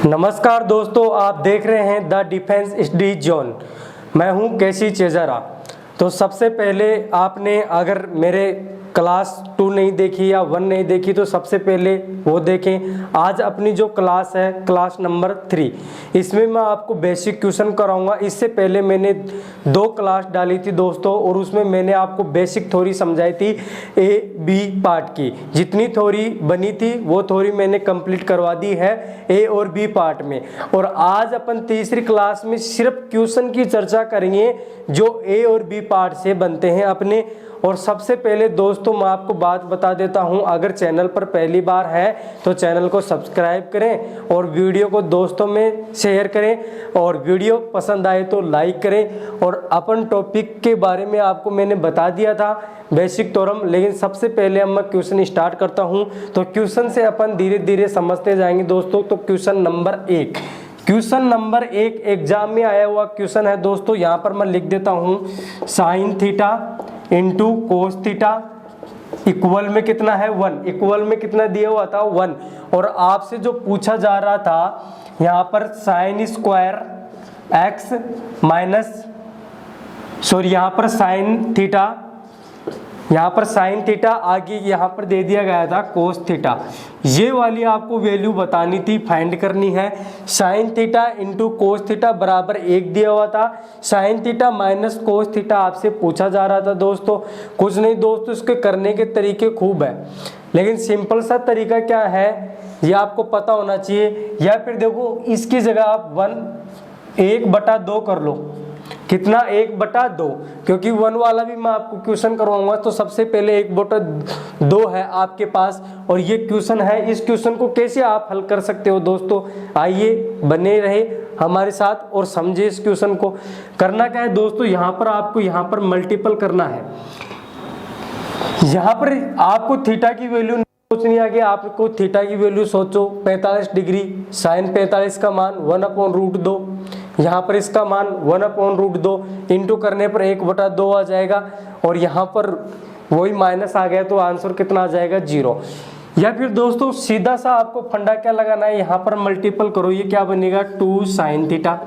नमस्कार दोस्तों, आप देख रहे हैं द डिफेंस स्टडी जोन। मैं हूं केसी चेजारा। तो सबसे पहले आपने अगर मेरे क्लास 2 नहीं देखी या 1 नहीं देखी तो सबसे पहले वो देखें। आज अपनी जो क्लास है क्लास नंबर 3, इसमें मैं आपको बेसिक क्वेश्चन कराऊंगा। इससे पहले मैंने 2 क्लास डाली थी दोस्तों, और उसमें मैंने आपको बेसिक थ्योरी समझाई थी ए बी पार्ट की। जितनी थ्योरी बनी थी वो थ्योरी मैंने कंप्लीट करवा दी है ए और बी पार्ट में। और आज अपन तीसरी क्लास में सिर्फ क्वेश्चन की चर्चा करेंगे जो ए और बी पार्ट से बनते हैं अपने। और सबसे पहले दोस्तों मैं आपको बात बता देता हूं, अगर चैनल पर पहली बार है तो चैनल को सब्सक्राइब करें और वीडियो को दोस्तों में शेयर करें, और वीडियो पसंद आए तो लाइक करें। और अपन टॉपिक के बारे में आपको मैंने बता दिया था बेसिक थ्योरम, लेकिन सबसे पहले अब मैं क्वेश्चन स्टार्ट करता हूं। तो क्वेश्चन से अपन धीरे धीरे समझते जाएंगे दोस्तों। तो question number 1, question number 1 exam में आया हुआ क्वेश्चन है दोस्तों। यहाँ पर मैं लिख देता हूँ sine theta into cos theta equal में कितना है 1। इक्वल में कितना दिया हुआ था 1। और आपसे जो पूछा जा रहा था यहाँ पर साइन स्क्वायर एक्स माइनस यहाँ पर साइन थीटा, यहाँ पर साइन थीटा, आगे यहाँ पर दे दिया गया था कोस थीटा। ये वाली आपको वैल्यू बतानी थी, फाइंड करनी है। Sine theta into cos theta बराबर 1 दिया हुआ था। Sign theta minus cos theta आपसे पूछा जा रहा था दोस्तों। कुछ नहीं दोस्तों, इसके करने के तरीके खूब है, लेकिन सिंपल सा तरीका क्या है ये आपको पता होना चाहिए। या फिर देखो, इसकी जगह आप 1/2 कर लो। कितना 1/2, क्योंकि 1 वाला भी मैं आपको क्वेश्चन करवाऊंगा। तो सबसे पहले 1/2 है आपके पास, और ये क्वेश्चन है। इस क्वेश्चन को कैसे आप हल कर सकते हो दोस्तों, आइए बने रहे हमारे साथ और समझे इस क्वेश्चन को। करना क्या है दोस्तों, यहाँ पर आपको यहाँ पर मल्टीपल करना है। यहाँ पर आपको थीटा की वैल्यू सोचनी है। आपको थीटा की वैल्यू सोचो 45 डिग्री, साइन 45 का मान 1/√2, यहाँ पर इसका मान 1/√2 इंटू करने पर 1/2 आ जाएगा। और यहाँ पर वही माइनस आ गया तो आंसर कितना आ जाएगा 0। या फिर दोस्तों सीधा सा आपको फंडा क्या लगाना है, यहाँ पर मल्टीपल करो। ये क्या बनेगा 2 साइन थीटा,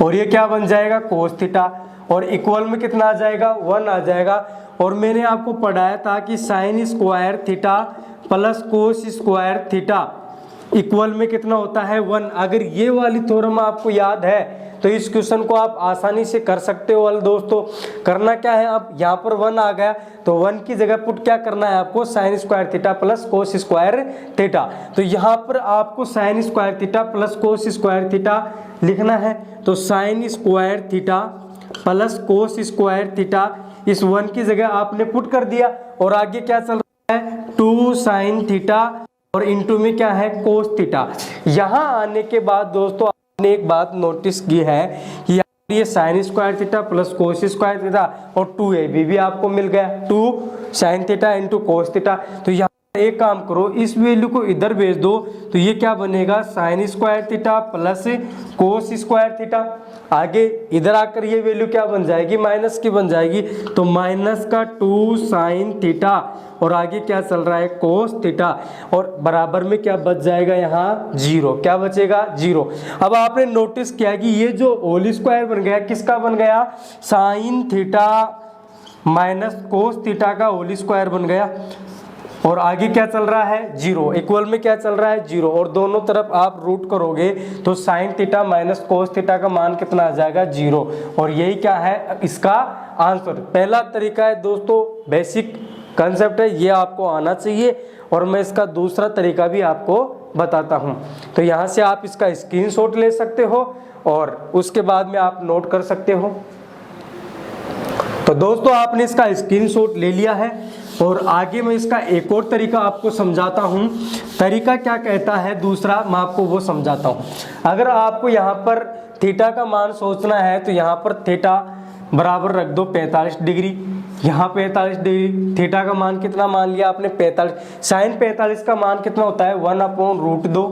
और ये क्या बन जाएगा कोस थीटा, और इक्वल में कितना आ जाएगा 1 आ जाएगा। और मैंने आपको पढ़ाया था कि sine square theta plus cos square theta equal में कितना होता है 1। अगर ये वाली थ्योरम आपको याद है तो इस क्वेश्चन को आप आसानी से कर सकते हो। दोस्तों करना क्या है, अब यहाँ पर 1 आ गया तो 1 की जगह पुट क्या करना है आपको, sine square theta plus cos square theta. तो यहाँ पर आपको sine square theta plus cos square theta लिखना है। तो sine square theta plus cos square theta, इस 1 की जगह आपने पुट कर दिया। और आगे क्या चल रहा है 2 साइन थीटा, और इंटू में क्या है कोस थीटा। यहाँ आने के बाद दोस्तों आपने एक बात नोटिस की है कि ये sine square theta plus cos square theta और 2ab भी आपको मिल गया, 2 sine theta into cos theta. तो यहाँ एक काम करो, इस वैल्यू को इधर भेज दो तो ये क्या बनेगा sine square theta plus cos square theta. आगे इधर आकर ये वैल्यू क्या बन जाएगी, माइनस की बन जाएगी। तो माइनस का 2 साइन थीटा, और आगे क्या चल रहा है कोस थीटा, और बराबर में क्या बच जाएगा यहाँ 0। क्या बचेगा 0। अब आपने नोटिस किया कि ये जो होल स्क्वायर बन गया किसका बन गया, sign theta minus cos theta का होल स्क्वायर बन गया। और आगे क्या चल रहा है 0, इक्वल में क्या चल रहा है 0, और दोनों तरफ आप रूट करोगे तो sign theta minus cos theta का मान कितना आ जाएगा 0। और यही क्या है इसका आंसर। पहला तरीका है दोस्तों, बेसिक कंसेप्ट है, ये आपको आना चाहिए। और मैं इसका दूसरा तरीका भी आपको बताता हूँ। तो यहाँ से आप इसका स्क्रीनशॉट ले सकते हो और उसके बाद में आप नोट कर सकते हो। तो दोस्तों आपने इसका स्क्रीनशॉट ले लिया है, और आगे मैं इसका एक और तरीका आपको समझाता हूँ। तरीका क्या कहता है दूसरा, मैं आपको वो समझाता हूँ। अगर आपको यहाँ पर थीटा का मान सोचना है तो यहाँ पर थीटा बराबर रख दो 45 डिग्री, यहाँ 45 डिग्री। थीटा का मान कितना मान लिया आपने 45, साइन 45 का मान कितना होता है 1/√2,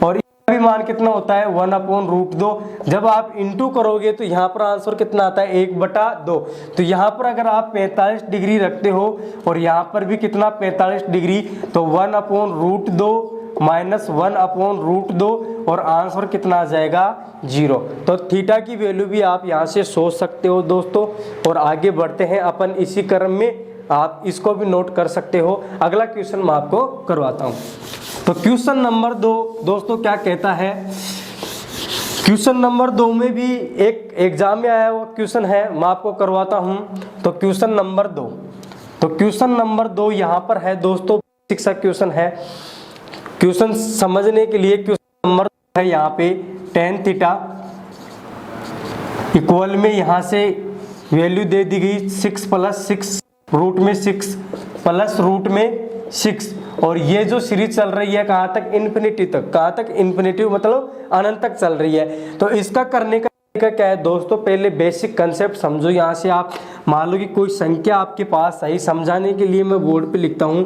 और भी मान कितना होता है 1/√2। जब आप इंटू करोगे तो यहाँ पर आंसर कितना आता है 1/2। तो यहाँ पर अगर आप 45 डिग्री रखते हो और यहाँ पर भी कितना 45 डिग्री, तो 1/√2 -1/√2 और आंसर कितना आ जाएगा 0। तो थीटा की वैल्यू भी आप यहाँ से सोच सकते हो दोस्तों। और आगे बढ़ते हैं अपन इसी क्रम में, आप इसको भी नोट कर सकते हो। अगला क्वेश्चन मैं आपको करवाता हूँ। तो क्वेश्चन नंबर 2 दोस्तों क्या कहता है, क्वेश्चन नंबर 2 में भी एक एग्जाम में आया हुआ क्वेश्चन है, मैं आपको करवाता हूँ। तो क्वेश्चन नंबर 2, तो क्वेश्चन नंबर 2 यहाँ पर है दोस्तों, शिक्षा क्वेश्चन है। क्वेश्चन समझने के लिए क्वेश्चन नंबर है यहाँ पे tan थीटा इक्वल में यहाँ से वैल्यू दे दी गई 6 + 6 रूट में 6 प्लस रूट में 6, और ये जो सीरीज चल रही है कहाँ तक, इन्फिनिटी तक। कहाँ तक, इन्फिनिटी मतलब अनंत तक चल रही है। तो इसका करने का तरीका क्या है दोस्तों, पहले बेसिक कंसेप्ट समझो। यहाँ से आप मान लो कि कोई संख्या आपके पास सही समझाने के लिए मैं बोर्ड पे लिखता हूँ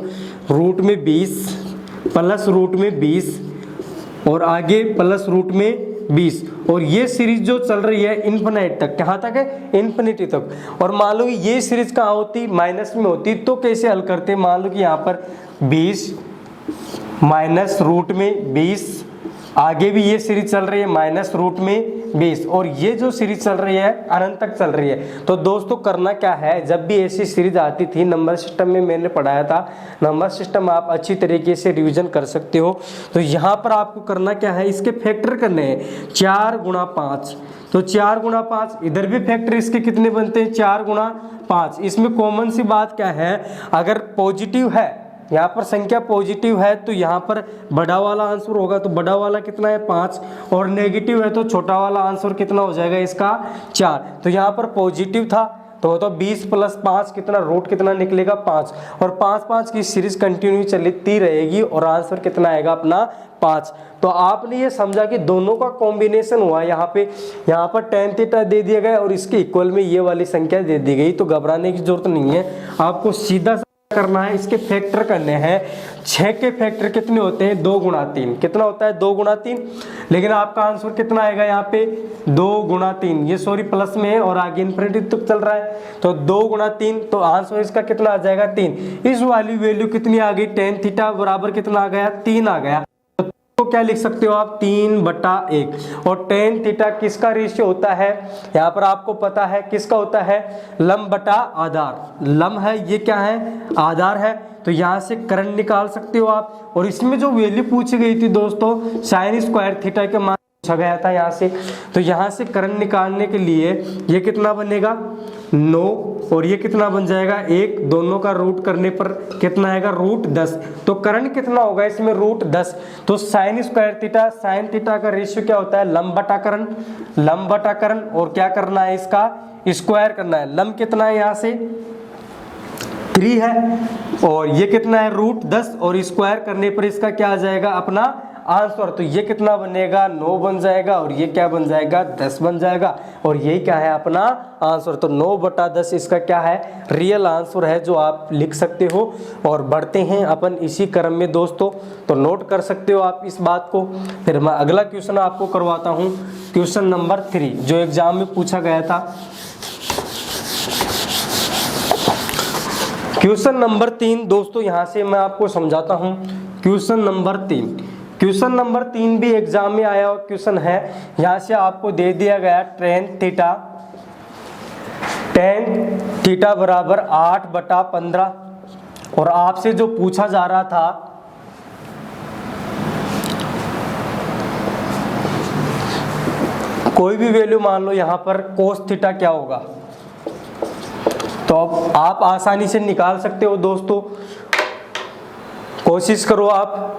रूट में 20 प्लस रूट में 20 और आगे प्लस रूट में 20, और ये सीरीज जो चल रही है इन्फिनिट तक। कहाँ तक है, इन्फिनिटी तक। और मान लो कि ये सीरीज कहाँ होती, माइनस में होती। तो कैसे हल करते हैं, मान लो कि यहाँ पर 20 माइनस रूट में 20, आगे भी ये सीरीज चल रही है माइनस रूट में 20, और ये जो सीरीज चल रही है अनंत तक चल रही है। तो दोस्तों करना क्या है, जब भी ऐसी सीरीज आती थी नंबर सिस्टम में मैंने पढ़ाया था, नंबर सिस्टम आप अच्छी तरीके से रिवीजन कर सकते हो। तो यहाँ पर आपको करना क्या है, इसके फैक्टर करने हैं 4 × 5। तो 4 × 5, इधर भी फैक्टर इसके कितने बनते हैं 4 × 5। इसमें कॉमन सी बात क्या है, अगर पॉजिटिव है, यहाँ पर संख्या पॉजिटिव है तो यहाँ पर बड़ा वाला आंसर होगा। तो बड़ा वाला कितना है 5, और नेगेटिव है तो छोटा वाला आंसर कितना हो जाएगा इसका 4। तो यहाँ पर पॉजिटिव था तो 20 + 5 कितना, रूट कितना निकलेगा 5, और 5 की सीरीज कंटिन्यू चलती रहेगी और आंसर कितना आएगा अपना 5। तो आपने ये समझा कि दोनों का कॉम्बिनेशन हुआ यहाँ पे, यहाँ पर tan थीटा दे दिया गया और इसके इक्वल में ये वाली संख्या दे दी गई। तो घबराने की जरूरत नहीं है, आपको सीधा करना है, इसके फैक्टर करने हैं। 6 के फैक्टर कितने होते हैं, 2 × 3। कितना होता है 2 × 3, लेकिन आपका आंसर कितना आएगा यहाँ पे 2 × 3, ये सॉरी प्लस में है और आगे इन्फिनिटी तक चल रहा है। तो 2 × 3, तो आंसर इसका कितना आ जाएगा 3। इस वाली वैल्यू कितनी आ गई, tan थीटा बराबर कितना आ गया 3 आ गया। तो क्या लिख सकते हो आप 3/1। और tan थीटा किसका रेशियो होता है, यहाँ पर आपको पता है किसका होता है, लंब बटा आधार। लंब है, ये क्या है आधार है। तो यहाँ से करण निकाल सकते हो आप। और इसमें जो वैल्यू पूछी गई थी दोस्तों sin² थीटा के मान पूछा गया था यहाँ से। तो यहाँ से करण निकालने के लिए ये कितना बनेगा 9, और ये कितना बन जाएगा 1, दोनों का रूट करने पर कितना आएगा √10। तो करण कितना होगा इसमें √10। तो sin² थीटा, sin थीटा का रेशियो क्या होता है लंब बटा करण, लंब बटा करण, और क्या करना है इसका स्क्वायर करना है। लंब कितना है यहाँ से 3 है, और ये कितना है √10, और स्क्वायर करने पर इसका क्या आ जाएगा अपना आंसर। तो ये कितना बनेगा 9 बन जाएगा, और ये क्या बन जाएगा 10 बन जाएगा, और यही क्या है अपना आंसर। तो 9/10 इसका क्या है रियल आंसर है, जो आप लिख सकते हो। और बढ़ते हैं अपन इसी क्रम में दोस्तों, तो नोट कर सकते हो आप इस बात को। फिर मैं अगला क्वेश्चन आपको करवाता हूँ, क्वेश्चन नंबर 3 जो एग्जाम में पूछा गया था। क्वेश्चन नंबर 3 दोस्तों यहाँ से मैं आपको समझाता हूँ। क्वेश्चन नंबर 3, क्वेश्चन नंबर 3 भी एग्जाम में आया हुआ क्वेश्चन है। यहाँ से आपको दे दिया गया tan थीटा बराबर 8/15, और आपसे जो पूछा जा रहा था कोई भी वैल्यू मान लो, यहाँ पर cos थीटा क्या होगा, तो अब आप आसानी से निकाल सकते हो दोस्तों। कोशिश करो आप।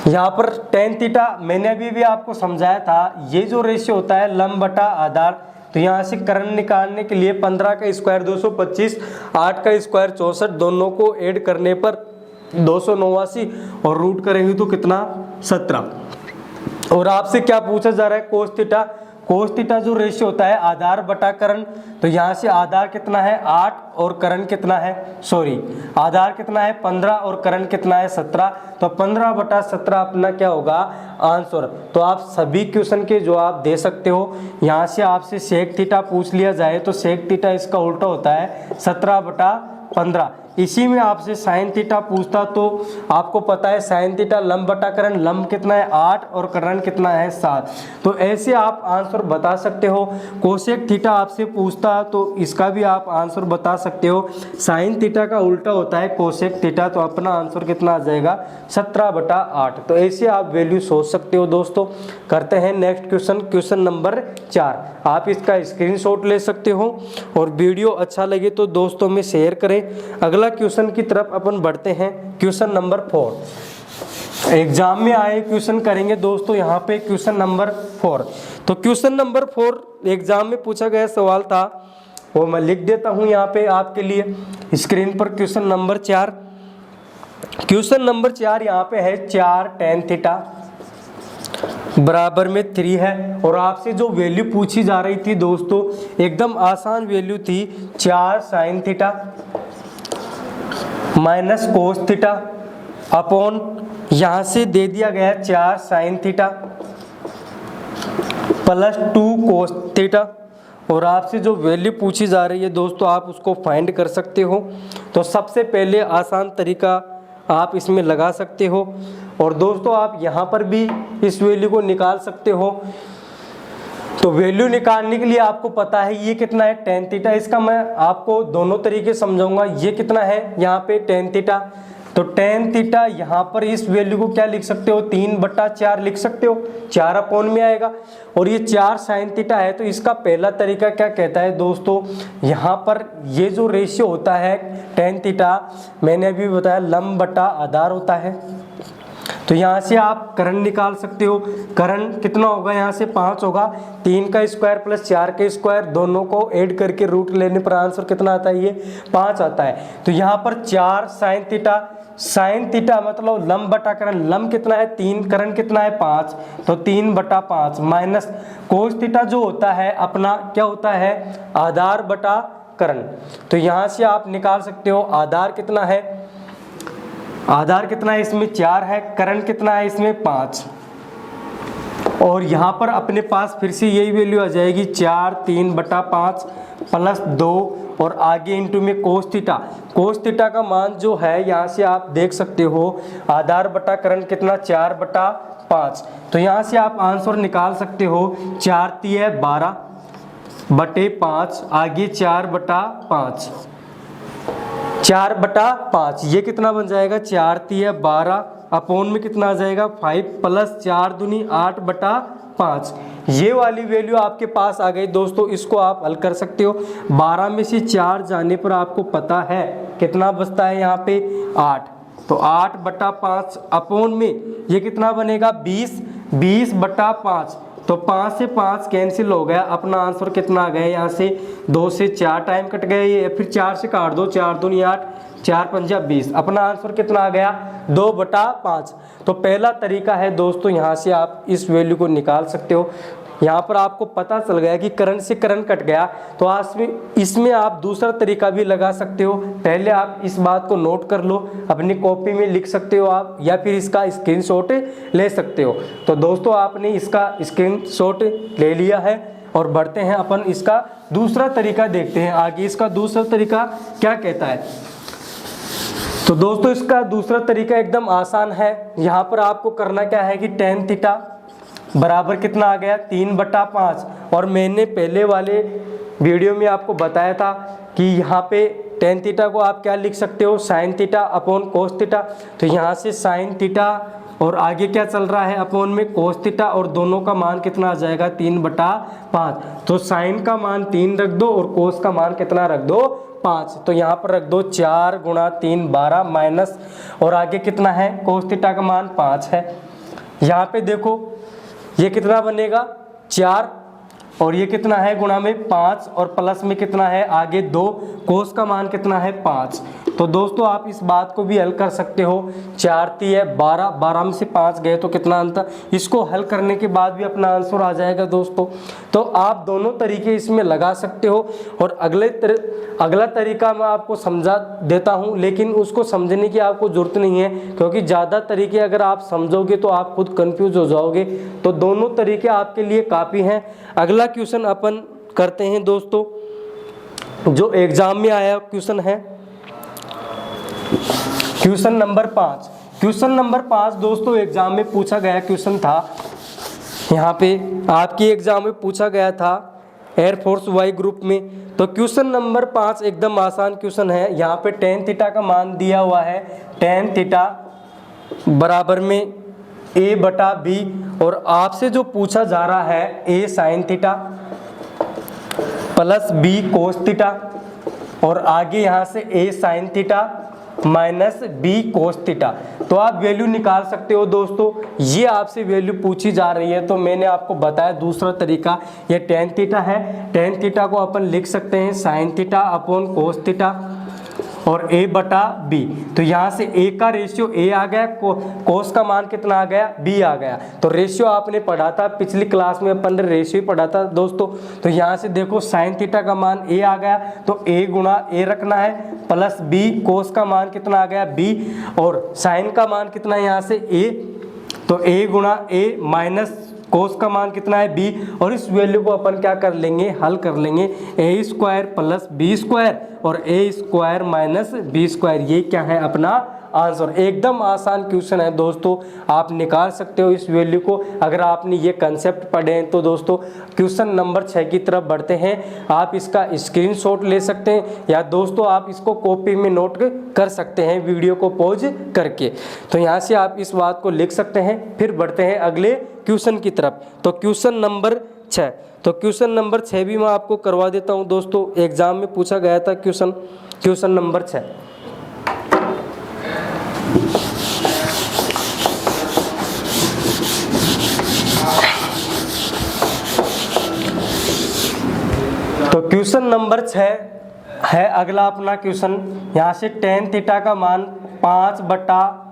यहाँ पर tan थीटा मैंने अभी भी आपको समझाया था, ये जो रेशियो होता है लंब बटा आधार। तो यहाँ से करण निकालने के लिए 15 का स्क्वायर 225, 8 का स्क्वायर 64, दोनों को ऐड करने पर 289, और रूट करेंगे तो कितना 17। और आपसे क्या पूछा जा रहा है cos थीटा। cos थीटा जो रेशियो होता है आधार बटा करण। तो यहाँ से आधार कितना है 8 और करण कितना है, सॉरी आधार कितना है 15 और करण कितना है 17। तो 15/17 अपना क्या होगा आंसर। तो आप सभी क्वेश्चन के जवाब दे सकते हो। यहाँ से आपसे सेक थीटा पूछ लिया जाए तो सेक थीटा इसका उल्टा होता है 17/15। इसी में आपसे साइन थीटा पूछता तो आपको पता है साइन थीटा लंब बटा करण, लंब कितना है 8 और करण कितना है 7। तो ऐसे आप आंसर बता सकते हो। कोसेक थीटा आपसे पूछता तो इसका भी आप आंसर बता सकते हो। साइन थीटा का उल्टा होता है कोसेक थीटा, तो अपना आंसर कितना आ जाएगा 17/8। तो ऐसे आप वैल्यू सोच सकते हो दोस्तों। करते हैं नेक्स्ट क्वेश्चन, क्वेश्चन नंबर 4। आप इसका स्क्रीनशॉट ले सकते हो और वीडियो अच्छा लगे तो दोस्तों में शेयर करें। अगला क्वेश्चन की तरफ अपन बढ़ते हैं, क्वेश्चन नंबर 4। एग्जाम में आए क्वेश्चन करेंगे दोस्तों यहाँ पे क्वेश्चन नंबर 4। तो क्वेश्चन नंबर 4 एग्जाम में पूछा गया सवाल था, वो मैं लिख देता हूँ यहाँ पे आपके लिए स्क्रीन पर। क्वेश्चन नंबर 4, क्वेश्चन नंबर 4 यहाँ पे है 4 tan थीटा बराबर में 3 है। और आपसे जो वैल्यू पूछी जा रही थी दोस्तों एकदम आसान वैल्यू थी, 4 sin theta minus cos theta upon यहाँ से दे दिया गया 4 sin थीटा प्लस 2 कोस थीटा। और आपसे जो वैल्यू पूछी जा रही है दोस्तों आप उसको फाइंड कर सकते हो। तो सबसे पहले आसान तरीका आप इसमें लगा सकते हो और दोस्तों आप यहाँ पर भी इस वैल्यू को निकाल सकते हो। तो वैल्यू निकालने के लिए आपको पता है ये कितना है tan थीटा, इसका मैं आपको दोनों तरीके समझाऊंगा। ये कितना है यहाँ पे tan थीटा, तो tan थीटा यहाँ पर इस वैल्यू को क्या लिख सकते हो 3/4 लिख सकते हो, 4 अपॉन में आएगा। और ये 4 sin थीटा है तो इसका पहला तरीका क्या कहता है दोस्तों, यहाँ पर ये जो रेशियो होता है tan थीटा मैंने अभी बताया लंब बटा आधार होता है। तो यहाँ से आप करण निकाल सकते हो। करण कितना होगा यहाँ से 5 होगा, 3 का स्क्वायर प्लस 4 का स्क्वायर दोनों को ऐड करके रूट लेने पर आंसर कितना आता है, ये 5 आता है। तो यहाँ पर 4 sin थीटा, साइन थीटा मतलब लंब बटा करण, लंब कितना है 3, करण कितना है 5, तो 3/5 माइनस कोस थीटा जो होता है अपना क्या होता है आधार बटा करण। तो यहाँ से आप निकाल सकते हो आधार कितना है, आधार कितना है इसमें 4 है, करण कितना है इसमें 5। और यहाँ पर अपने पास फिर से यही वैल्यू आ जाएगी 4 3/5 प्लस 2 और आगे इंटू में कोस थीटा। कोस थीटा का मान जो है यहाँ से आप देख सकते हो आधार बटा करण कितना 4/5। तो यहाँ से आप आंसर निकाल सकते हो 4 × 12/5 आगे 4/5, 4/5 ये कितना बन जाएगा 4 × 12 अपॉन में कितना आ जाएगा 5 प्लस 4 दूनी 8/5। ये वाली वैल्यू आपके पास आ गई दोस्तों, इसको आप हल कर सकते हो। 12 में से 4 जाने पर आपको पता है कितना बचता है यहाँ पे 8, तो 8/5 अपॉन में ये कितना बनेगा 20/5। तो 5 से 5 कैंसिल हो गया, अपना आंसर कितना आ गया यहाँ से 2 से 4 टाइम कट गए, ये फिर 4 से काट दो, 4 दूनी 8 4 पंजा 20, अपना आंसर कितना आ गया 2/5। तो पहला तरीका है दोस्तों यहाँ से आप इस वैल्यू को निकाल सकते हो। यहाँ पर आपको पता चल गया कि करण से करण कट गया, तो आज इसमें आप दूसरा तरीका भी लगा सकते हो। पहले आप इस बात को नोट कर लो, अपनी कॉपी में लिख सकते हो आप, या फिर इसका स्क्रीनशॉट ले सकते हो। तो दोस्तों आपने इसका स्क्रीनशॉट ले लिया है और बढ़ते हैं अपन इसका दूसरा तरीका देखते हैं आगे। इसका दूसरा तरीका क्या कहता है, तो दोस्तों इसका दूसरा तरीका एकदम आसान है। यहाँ पर आपको करना क्या है कि tan थीटा बराबर कितना आ गया 3/5। और मैंने पहले वाले वीडियो में आपको बताया था कि यहाँ पे tan थीटा को आप क्या लिख सकते हो sin थीटा अपॉन कोस थीटा। तो यहाँ से sin थीटा और आगे क्या चल रहा है अपॉन में कोस थीटा, और दोनों का मान कितना आ जाएगा 3/5। तो sin का मान 3 रख दो और कोस का मान कितना रख दो 5। तो यहाँ पर रख दो 4 × 3 12 माइनस, और आगे कितना है कोस थीटा का मान 5 है। यहाँ पे देखो ये कितना बनेगा 4 और ये कितना है गुणा में 5 और प्लस में कितना है आगे 2, कोस का मान कितना है 5। तो दोस्तों आप इस बात को भी हल कर सकते हो। 4 × 12, 12 में से 5 गए तो कितना अंतर, इसको हल करने के बाद भी अपना आंसर आ जाएगा दोस्तों। तो आप दोनों तरीके इसमें लगा सकते हो। और अगला तरीका मैं आपको समझा देता हूं, लेकिन उसको समझने की आपको ज़रूरत नहीं है, क्योंकि ज़्यादा तरीके अगर आप समझोगे तो आप खुद कंफ्यूज हो जाओगे। तो दोनों तरीके आपके लिए काफ़ी हैं। अगला क्वेश्चन अपन करते हैं दोस्तों, जो एग्जाम में आया क्वेश्चन है। Question number 5। क्वेश्चन नंबर 5 दोस्तों एग्जाम में पूछा गया क्वेश्चन था, यहाँ पे आपकी एग्जाम में पूछा गया था एयरफोर्स वाई ग्रुप में। तो क्वेश्चन नंबर 5 एकदम आसान क्वेश्चन है। यहाँ पे टेन थीटा का मान दिया हुआ है, टेन थीटा बराबर में ए बटा बी, और आपसे जो पूछा जा रहा है A sine theta plus B cos theta, और आगे यहाँ से A sine theta minus B cos theta. तो आप वैल्यू निकाल सकते हो दोस्तों। ये आपसे वैल्यू पूछी जा रही है, तो मैंने आपको बताया दूसरा तरीका, ये टेन थीटा है। टेन थीटा को अपन लिख सकते हैं साइन थीटा अपॉन कोस थीटा और ए बटा बी। तो यहाँ से ए का रेशियो ए आ गया, कोस का मान कितना आ गया, बी आ गया। तो रेशियो आपने पढ़ा था पिछली क्लास में, अपन ने रेशियो पढ़ा था दोस्तों। तो यहाँ से देखो साइन थीटा का मान ए आ गया, तो ए गुणा ए रखना है, प्लस बी कोस का मान कितना आ गया बी, और साइन का मान कितना है यहाँ से ए, तो ए गुणा ए माइनस कोस का मान कितना है बी, और इस वैल्यू को अपन क्या कर लेंगे, हल कर लेंगे। ए स्क्वायर प्लस बी स्क्वायर और ए स्क्वायर माइनस बी स्क्वायर, ये क्या है अपना आंसर। एकदम आसान क्वेश्चन है दोस्तों, आप निकाल सकते हो इस वैल्यू को अगर आपने ये कंसेप्ट पढ़े हैं। तो दोस्तों क्वेश्चन नंबर 6 की तरफ बढ़ते हैं। आप इसका स्क्रीनशॉट ले सकते हैं या दोस्तों आप इसको कॉपी में नोट कर सकते हैं वीडियो को पॉज करके। तो यहाँ से आप इस बात को लिख सकते हैं। फिर बढ़ते हैं अगले क्वेश्चन की तरफ। तो क्वेश्चन नंबर 6, तो क्वेश्चन नंबर 6 भी मैं आपको करवा देता हूँ दोस्तों, एग्जाम में पूछा गया था क्वेश्चन नंबर 6। तो क्वेश्चन नंबर 6 है अगला अपना क्वेश्चन। यहाँ से टेन थीटा का मान 5/12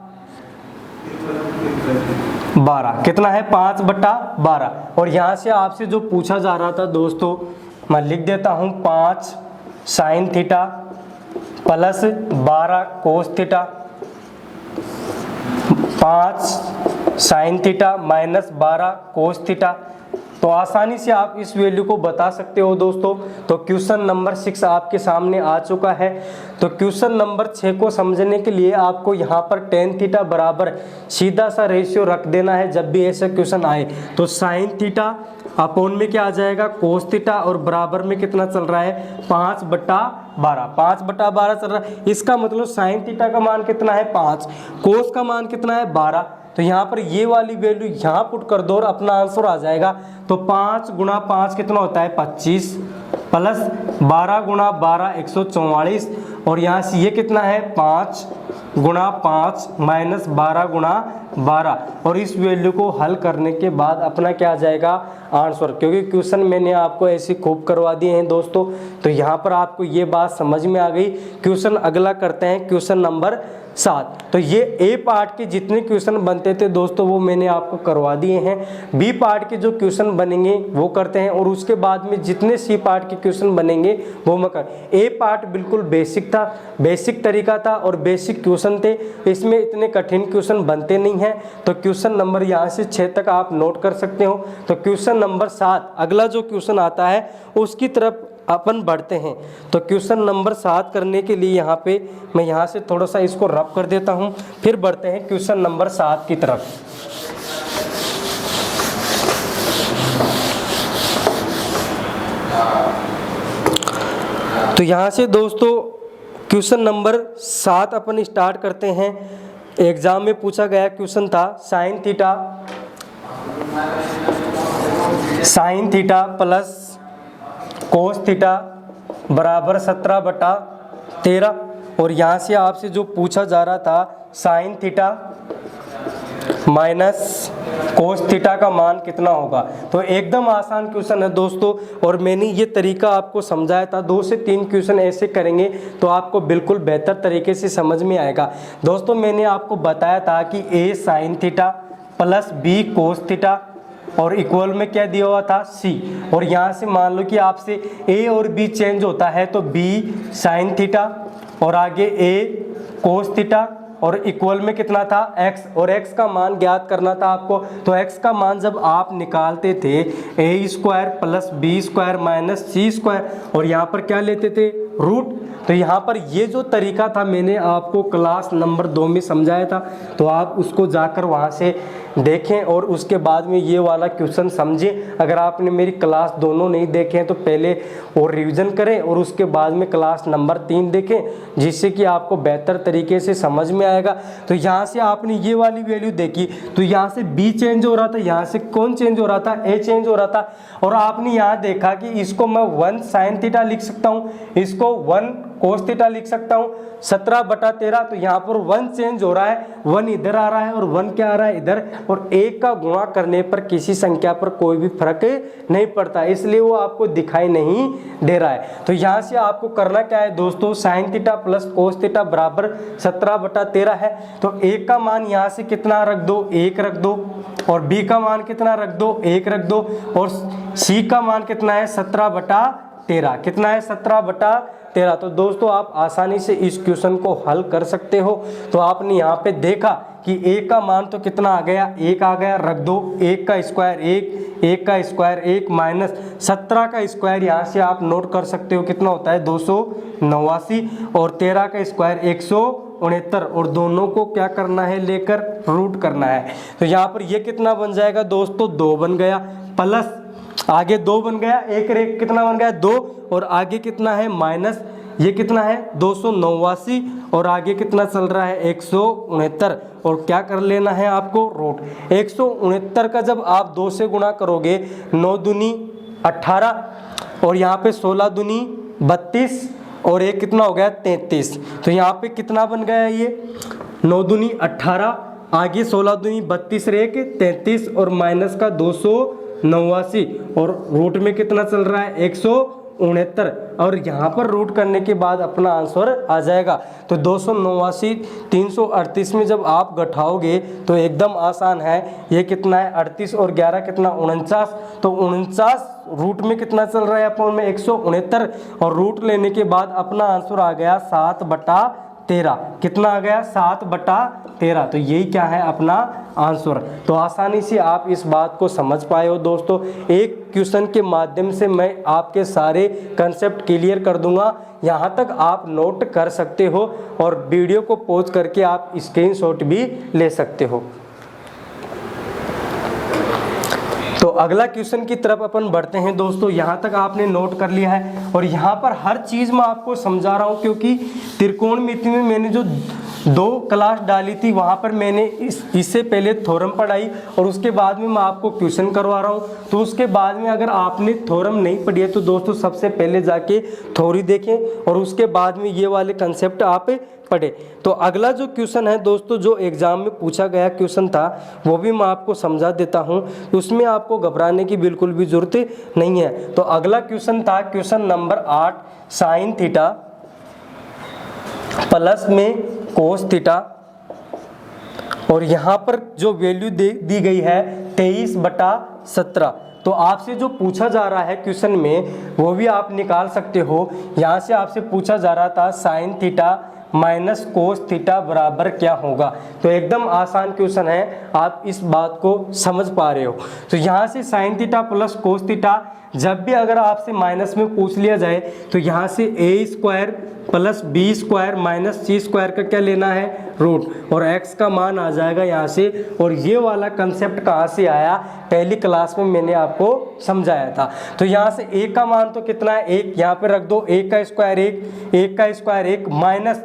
कितना है, 5/12। और यहाँ से आपसे जो पूछा जा रहा था दोस्तों, मैं लिख देता हूँ 5 sign theta plus 12 cos theta, 5 sign theta minus 12 कोस थीटा। तो आसानी से आप इस वैल्यू को बता सकते हो दोस्तों। तो क्वेश्चन नंबर 6 आपके सामने आ चुका है। तो क्वेश्चन नंबर 6 को समझने के लिए आपको यहाँ पर टेन थीटा बराबर सीधा सा रेशियो रख देना है। जब भी ऐसा क्वेश्चन आए तो साइन थीटा अपोन में क्या आ जाएगा, कोस थीटा, और बराबर में कितना चल रहा है 5/12, 5/12 चल रहा है। इसका मतलब साइन थीटा का मान कितना है 5, कोस का मान कितना है 12। तो यहाँ पर ये वाली वैल्यू यहाँ पुट कर दो और अपना आंसर आ जाएगा। तो 5 गुणा 5 कितना होता है 25, प्लस 12 गुणा 12 144, और यहाँ से ये कितना है 5 गुणा 5 माइनस 12 गुणा 12, और इस वैल्यू को हल करने के बाद अपना क्या आ जाएगा आंसर। क्योंकि क्वेश्चन मैंने आपको ऐसे खूब करवा दिए हैं दोस्तों, तो यहाँ पर आपको ये बात समझ में आ गई। क्वेश्चन अगला करते हैं, क्वेश्चन नंबर 7। तो ये ए पार्ट के जितने क्वेश्चन बनते थे दोस्तों वो मैंने आपको करवा दिए हैं। बी पार्ट के जो क्वेश्चन बनेंगे वो करते हैं, और उसके बाद में जितने सी पार्ट के क्वेश्चन बनेंगे वो मैं कर। ए पार्ट बिल्कुल बेसिक था, बेसिक तरीका था और बेसिक क्वेश्चन थे, इसमें इतने कठिन क्वेश्चन बनते नहीं हैं। तो क्वेश्चन नंबर यहाँ से 6 तक आप नोट कर सकते हो। तो क्वेश्चन नंबर 7 अगला जो क्वेश्चन आता है उसकी तरफ अपन बढ़ते हैं। तो क्वेश्चन नंबर 7 करने के लिए यहाँ पे मैं यहाँ से थोड़ा सा इसको रब कर देता हूँ। फिर बढ़ते हैं क्वेश्चन नंबर 7 की तरफ। तो यहाँ से दोस्तों क्वेश्चन नंबर 7 अपन स्टार्ट करते हैं। एग्जाम में पूछा गया क्वेश्चन था sign theta plus cos theta बराबर 17/13, और यहाँ से आपसे जो पूछा जा रहा था sign theta minus cos theta का मान कितना होगा। तो एकदम आसान क्वेश्चन है दोस्तों, और मैंने ये तरीका आपको समझाया था। 2 से 3 क्वेश्चन ऐसे करेंगे तो आपको बिल्कुल बेहतर तरीके से समझ में आएगा। दोस्तों मैंने आपको बताया था कि A sine theta plus B cos theta और इक्वल में क्या दिया हुआ था सी, और यहाँ से मान लो कि आपसे ए और बी चेंज होता है तो बी साइन थीटा और आगे ए कोस थीटा और इक्वल में कितना था x, और x का मान ज्ञात करना था आपको। तो x का मान जब आप निकालते थे a² plus b² minus c², और यहाँ पर क्या लेते थे रूट। तो यहाँ पर ये जो तरीका था मैंने आपको क्लास नंबर 2 में समझाया था, तो आप उसको जाकर वहाँ से देखें और उसके बाद में ये वाला क्वेश्चन समझें। अगर आपने मेरी क्लास दोनों नहीं देखे हैं तो पहले वो रिवीजन करें और उसके बाद में क्लास नंबर 3 देखें, जिससे कि आपको बेहतर तरीके से समझ में आएगा। तो यहाँ से आपने ये वाली वैल्यू देखी तो यहाँ से बी चेंज हो रहा था, यहाँ से कौन चेंज हो रहा था, ए चेंज हो रहा था। और आपने यहाँ देखा कि इसको मैं 1 sin थीटा लिख सकता हूँ, इसको 1 cos थीटा लिख सकता हूँ, 17/13। तो यहाँ पर 1 चेंज हो रहा है, 1 इधर आ रहा है और 1 क्या आ रहा है इधर, और 1 का गुणा करने पर किसी संख्या पर कोई भी फर्क नहीं पड़ता, इसलिए वो आपको दिखाई नहीं दे रहा है। तो यहाँ से आपको करना क्या है दोस्तों, sin theta plus cos theta बराबर 17/13 है। तो a का मान यहाँ से कितना रख दो, 1 रख दो, और b का मान कितना रख दो, 1 रख दो, और c का मान कितना है 17/13, कितना है 17/13। तो दोस्तों आप आसानी से इस क्वेश्चन को हल कर सकते हो। तो आपने यहाँ पे देखा कि a का मान तो कितना आ गया, 1 आ गया, रख दो, 1 का स्क्वायर 1, 1 का स्क्वायर 1 माइनस 17 का स्क्वायर यहाँ से आप नोट कर सकते हो कितना होता है 289, और 13 का स्क्वायर 169, और दोनों को क्या करना है लेकर रूट करना है। तो यहाँ पर ये कितना बन जाएगा दोस्तों, 2 बन गया, प्लस आगे 2 बन गया, एक रेख कितना बन गया 2, और आगे कितना है माइनस, ये कितना है 289, और आगे कितना चल रहा है 169, और क्या कर लेना है आपको रूट 169 का जब आप 2 से गुणा करोगे 9 दूनी 18, और यहाँ पे 16 दूनी 32, और एक कितना हो गया 33। तो यहाँ पे कितना बन गया ये 9 दूनी 18, आगे 16 दूनी 32 रेख 33, और माइनस का 289, और रूट में कितना चल रहा है 169, और यहाँ पर रूट करने के बाद अपना आंसर आ जाएगा। तो 289 338 में जब आप घटाओगे तो एकदम आसान है, ये कितना है 38 और 11 कितना 49, तो 49 रूट में कितना चल रहा है अपन में 169, और रूट लेने के बाद अपना आंसर आ गया 7/13, कितना आ गया 7/13। तो यही क्या है अपना आंसर। तो आसानी से आप इस बात को समझ पाए हो दोस्तों। एक क्वेश्चन के माध्यम से मैं आपके सारे कंसेप्ट क्लियर कर दूंगा, यहाँ तक आप नोट कर सकते हो, और वीडियो को पॉज करके आप स्क्रीनशॉट भी ले सकते हो। तो अगला क्वेश्चन की तरफ अपन बढ़ते हैं दोस्तों। यहाँ तक आपने नोट कर लिया है, और यहाँ पर हर चीज़ मैं आपको समझा रहा हूँ, क्योंकि त्रिकोणमिति में मैंने जो 2 क्लास डाली थी वहाँ पर मैंने इससे पहले थ्योरम पढ़ाई, और उसके बाद में मैं आपको क्वेश्चन करवा रहा हूँ। तो उसके बाद में अगर आपने थ्योरम नहीं पढ़ी है तो दोस्तों सबसे पहले जाके थ्योरी देखें, और उसके बाद में ये वाले कंसेप्ट आप पढ़े। तो अगला जो क्वेश्चन है दोस्तों, जो एग्जाम में पूछा गया क्वेश्चन था, वो भी मैं आपको समझा देता हूँ, उसमें आपको घबराने की बिल्कुल भी जरूरत नहीं है। तो अगला क्वेश्चन था question number 8, sign theta plus में कोस थीटा, और यहाँ पर जो वैल्यू दी गई है 23/17। तो आपसे जो पूछा जा रहा है क्वेश्चन में वो भी आप निकाल सकते हो। यहाँ से आपसे पूछा जा रहा था sign theta minus cos theta बराबर क्या होगा। तो एकदम आसान क्वेश्चन है, आप इस बात को समझ पा रहे हो। तो यहाँ से sign theta plus cos theta जब भी अगर आपसे माइनस में पूछ लिया जाए तो यहाँ से a² plus b² minus c² का क्या लेना है रूट, और x का मान आ जाएगा यहाँ से। और ये वाला कंसेप्ट कहाँ से आया, पहली क्लास में मैंने आपको समझाया था। तो यहाँ से a का मान तो कितना है 1, यहाँ पे रख दो, 1 का स्क्वायर 1, 1 का स्क्वायर 1 माइनस,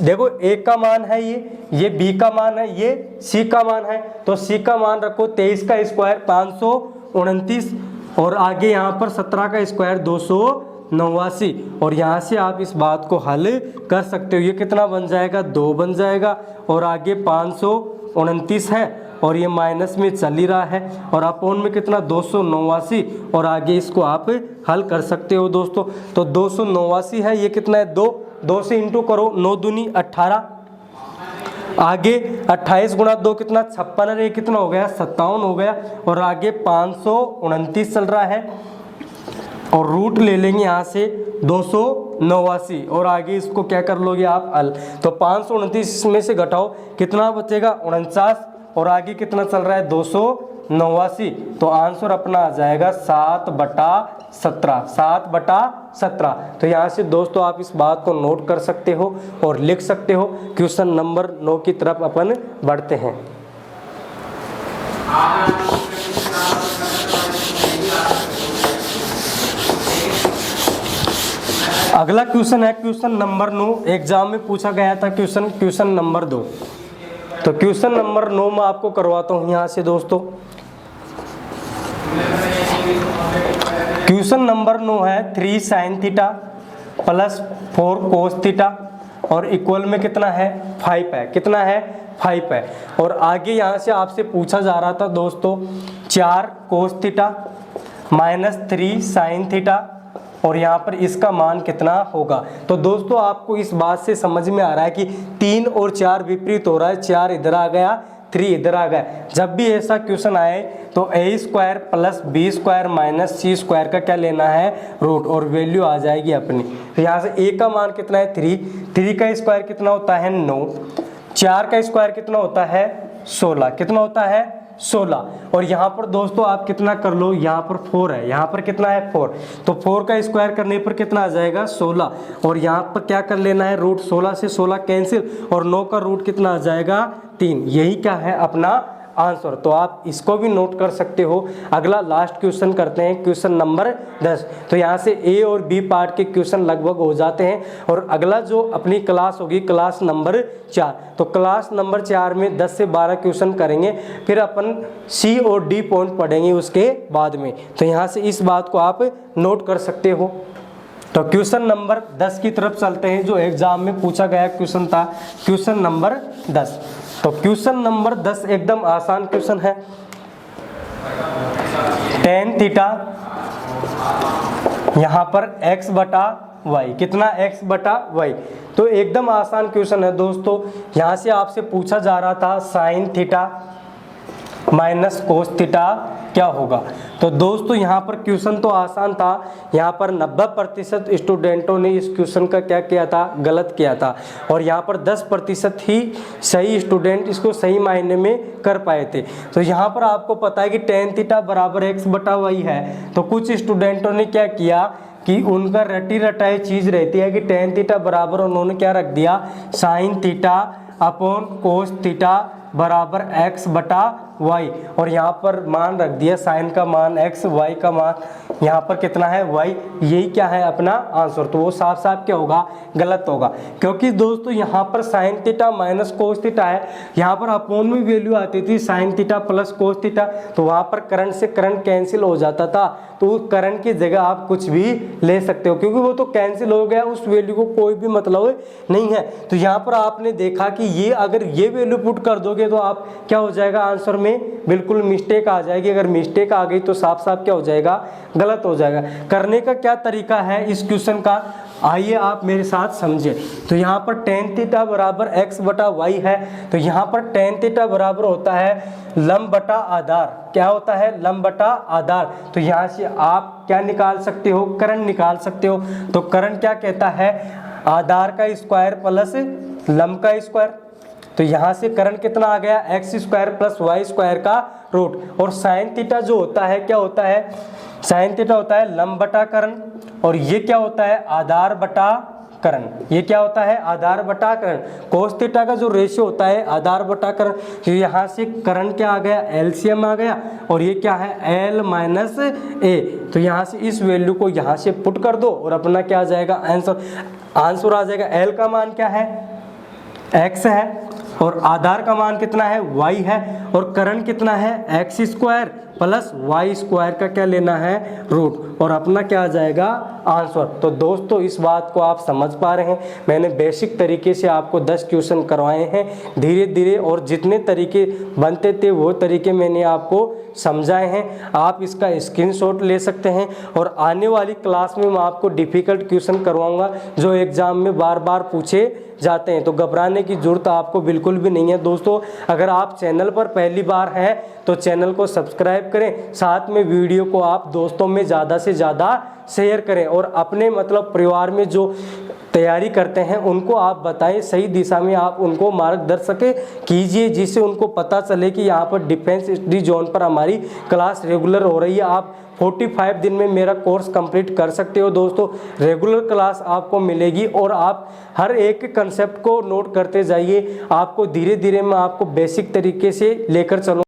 देखो a का मान है ये b का मान है, ये c का मान है। तो c का मान रखो 23 का स्क्वायर 529, और आगे यहाँ पर 17 का स्क्वायर 289, और यहाँ से आप इस बात को हल कर सकते हो। ये कितना बन जाएगा 2 बन जाएगा, और आगे 529 है, और ये माइनस में चल ही रहा है, और अपोन में कितना 289, और आगे इसको आप हल कर सकते हो दोस्तों। तो 289 है, ये कितना है 2 से इंटू करो, 9 दूनी 18, आगे 28 गुणा 2 कितना 56, और ये कितना हो गया 57 हो गया, और आगे 529 चल रहा है, और रूट ले लेंगे यहाँ से 289, और आगे इसको क्या कर लोगे आप हल। तो 529 में से घटाओ कितना बचेगा 49, और आगे कितना चल रहा है 200 89, तो आंसर अपना आ जाएगा 7/17, 7/17। तो यहाँ से दोस्तों आप इस बात को नोट कर सकते हो और लिख सकते हो। क्वेश्चन नंबर 9 की तरफ अपन बढ़ते हैं। अगला क्वेश्चन है क्वेश्चन नंबर 9, एग्जाम में पूछा गया था क्वेश्चन नंबर 2। तो क्वेश्चन नंबर 9 में आपको करवाता हूं यहाँ से दोस्तों। क्वेश्चन नंबर 9 है 3 sin theta plus 4 cos theta और इक्वल में कितना है 5 है, कितना है 5 है। और आगे यहाँ से आपसे पूछा जा रहा था दोस्तों 4 cos theta minus 3 sin theta और यहाँ पर इसका मान कितना होगा। तो दोस्तों आपको इस बात से समझ में आ रहा है कि 3 और 4 विपरीत हो रहा है, 4 इधर आ गया 3 इधर आ गया। जब भी ऐसा क्वेश्चन आए तो a² plus b² minus c² का क्या लेना है रूट और वैल्यू आ जाएगी अपनी। तो यहाँ से a का मान कितना है 3 का स्क्वायर कितना होता है 9, 4 का स्क्वायर कितना होता है 16, कितना होता है 16। और यहाँ पर दोस्तों आप कितना कर लो, यहाँ पर 4 है, यहाँ पर कितना है 4, तो 4 का स्क्वायर करने पर कितना आ जाएगा 16। और यहाँ पर क्या कर लेना है रूट, 16 से 16 कैंसिल और 9 का रूट कितना आ जाएगा 3। यही क्या है अपना आंसर। तो आप इसको भी नोट कर सकते हो। अगला लास्ट क्वेश्चन करते हैं क्वेश्चन नंबर 10। तो यहाँ से ए और बी पार्ट के क्वेश्चन लगभग हो जाते हैं और अगला जो अपनी क्लास होगी क्लास नंबर 4। तो क्लास नंबर 4 में 10 से 12 क्वेश्चन करेंगे, फिर अपन सी और डी पॉइंट पढ़ेंगे उसके बाद में। तो यहाँ से इस बात को आप नोट कर सकते हो। तो क्वेश्चन नंबर 10 की तरफ चलते हैं जो एग्जाम में पूछा गया क्वेश्चन था, क्वेश्चन नंबर 10। तो क्वेश्चन नंबर 10 एकदम आसान क्वेश्चन है। tan थीटा यहाँ पर x/y, कितना x/y। तो एकदम आसान क्वेश्चन है दोस्तों। यहाँ से आपसे पूछा जा रहा था sin theta minus cos theta क्या होगा। तो दोस्तों यहाँ पर क्वेश्चन तो आसान था, यहाँ पर 90% स्टूडेंटों ने इस क्वेश्चन का क्या किया था, गलत किया था। और यहाँ पर 10% ही सही स्टूडेंट इसको सही मायने में कर पाए थे। तो यहाँ पर आपको पता है कि tan थीटा बराबर x/y है। तो कुछ स्टूडेंटों ने क्या किया कि उनका रटी रटाई चीज़ रहती है कि tan थीटा बराबर उन्होंने क्या रख दिया sin theta upon cos theta बराबर x/y और यहाँ पर मान रख दिया साइन का मान x, y का मान यहाँ पर कितना है y। यही क्या है अपना आंसर। तो वो साफ साफ क्या होगा, गलत होगा। क्योंकि दोस्तों यहाँ पर sign theta minus cos theta है, यहाँ पर अपोन में वैल्यू आती थी sign theta plus cos theta, तो वहाँ पर करंट से करंट कैंसिल हो जाता था। तो करंट की जगह आप कुछ भी ले सकते हो क्योंकि वो तो कैंसिल हो गया, उस वैल्यू को कोई भी मतलब नहीं है। तो यहाँ पर आपने देखा कि ये अगर ये वैल्यू पुट कर दोगे तो आप क्या हो जाएगा, आंसर में बिल्कुल मिस्टेक आ जाएगी। अगर मिस्टेक आ गई तो साफ साफ क्या हो जाएगा, गलत हो जाएगा। करने का क्या तरीका है इस क्वेश्चन का, आइए आप मेरे साथ समझिए। तो यहाँ पर tan थीटा बराबर x/y है, तो यहाँ पर tan थीटा बराबर होता है लंब बटा आधार। क्या होता है, लंब बटा आधार। तो यहाँ से आप क्या निकाल सकते हो, करंट निकाल सकते हो। तो करंट क्या कहता है, आधार का स्क्वायर प्लस लंब का स्क्वायर। तो यहाँ से करंट कितना आ गया, x² प्लस y² का रूट। और साइन थीटा जो होता है क्या होता है, साइन थीटा होता है लंब बटा करंट और ये क्या होता है, आधार बटा करंट। ये क्या होता है, आधार बटा करंट। कोस थीटा का जो रेशियो होता है आधार बटा करंट। तो यहाँ से करंट क्या आ गया, एलसीएम आ गया और ये क्या है L माइनस ए। तो यहाँ से इस वैल्यू को यहाँ से पुट कर दो और अपना क्या आ जाएगा आंसर। आंसर आ जाएगा L का मान क्या है, x है और आधार का मान कितना है, y है और करंट कितना है, x² प्लस y² का क्या लेना है, रूट और अपना क्या आ जाएगा आंसर। तो दोस्तों इस बात को आप समझ पा रहे हैं, मैंने बेसिक तरीके से आपको 10 क्वेश्चन करवाए हैं धीरे धीरे, और जितने तरीके बनते थे वो तरीके मैंने आपको समझाए हैं। आप इसका स्क्रीनशॉट ले सकते हैं और आने वाली क्लास में मैं आपको डिफ़िकल्ट क्वेश्चन करवाऊंगा जो एग्ज़ाम में बार बार पूछे जाते हैं। तो घबराने की जरूरत आपको बिल्कुल भी नहीं है दोस्तों। अगर आप चैनल पर पहली बार हैं तो चैनल को सब्सक्राइब करें, साथ में वीडियो को आप दोस्तों में ज़्यादा से ज़्यादा शेयर करें और अपने मतलब परिवार में जो तैयारी करते हैं उनको आप बताएं, सही दिशा में आप उनको मार्गदर्शन कीजिए, जिससे उनको पता चले कि यहाँ पर डिफेंस स्टडी जोन पर हमारी क्लास रेगुलर हो रही है। आप 45 दिन में मेरा कोर्स कंप्लीट कर सकते हो दोस्तों। रेगुलर क्लास आपको मिलेगी और आप हर एक कंसेप्ट को नोट करते जाइए। आपको धीरे धीरे मैं आपको बेसिक तरीके से लेकर चलूँ।